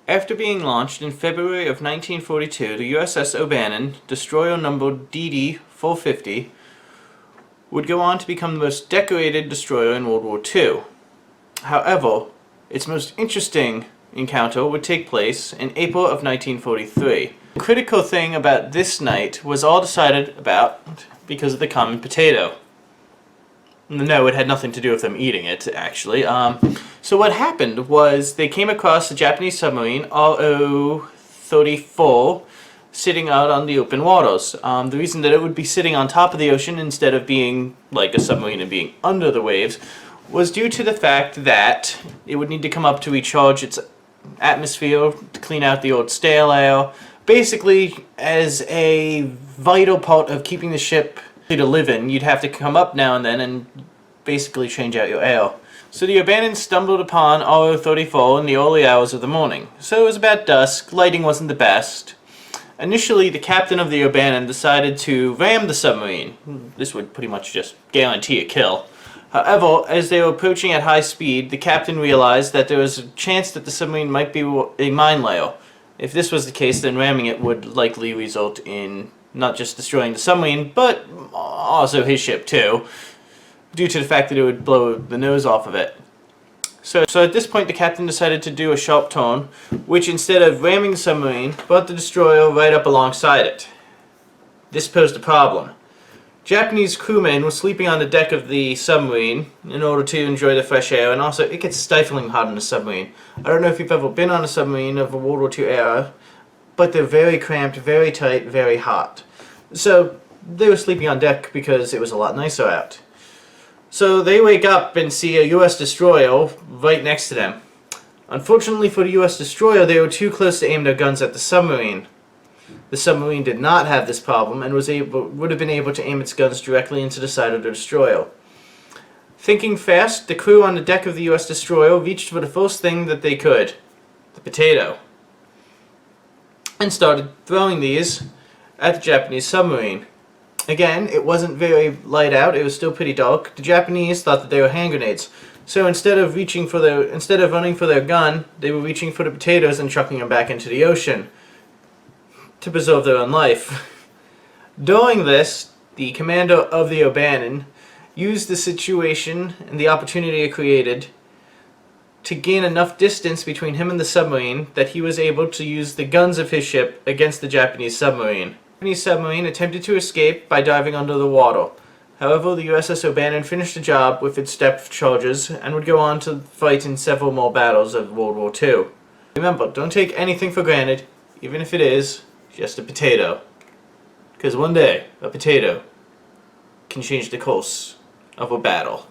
After being launched in February of 1942, the Uss O'Bannon, destroyer numbered DD-450, would go on to become the most decorated destroyer in World War II. However, its most interesting encounter would take place in April of 1943. The critical thing about this night was all decided about because of the common potato. No, it had nothing to do with them eating it, actually. So what happened was they came across the Japanese submarine, RO-34, sitting out on the open waters. The reason that it would be sitting on top of the ocean instead of being like a submarine and being under the waves was due to the fact that it would need to come up to recharge its atmosphere, to clean out the old stale air, basically as a vital part of keeping the ship to live in. You'd have to come up now and then and basically change out your air. So the O'Bannon stumbled upon RO-34 in the early hours of the morning. So it was about dusk, lighting wasn't the best. Initially, the captain of the O'Bannon decided to ram the submarine. This would pretty much just guarantee a kill. However, as they were approaching at high speed, the captain realized that there was a chance that the submarine might be a mine layer. If this was the case, then ramming it would likely result in not just destroying the submarine, but also his ship too, due to the fact that it would blow the nose off of it. So at this point the captain decided to do a sharp turn, which instead of ramming the submarine, brought the destroyer right up alongside it. This posed a problem. Japanese crewmen were sleeping on the deck of the submarine in order to enjoy the fresh air, and also it gets stifling hot in a submarine. I don't know if you've ever been on a submarine of a World War II era, but they're very cramped, very tight, very hot. So they were sleeping on deck because it was a lot nicer out. So they wake up and see a U.S. destroyer right next to them. Unfortunately for the U.S. destroyer, they were too close to aim their guns at the submarine. The submarine did not have this problem and would have been able to aim its guns directly into the side of the destroyer. Thinking fast, the crew on the deck of the U.S. destroyer reached for the first thing that they could, the potato, and started throwing these at the Japanese submarine. Again, it wasn't very light out, it was still pretty dark. The Japanese thought that they were hand grenades. So instead of running for their gun, they were reaching for the potatoes and chucking them back into the ocean to preserve their own life. During this, the commander of the O'Bannon used the situation and the opportunity it created to gain enough distance between him and the submarine that he was able to use the guns of his ship against the Japanese submarine. The Japanese submarine attempted to escape by diving under the water. However, the USS O'Bannon finished the job with its depth charges and would go on to fight in several more battles of World War II. Remember, don't take anything for granted, even if it is just a potato. Because one day, a potato can change the course of a battle.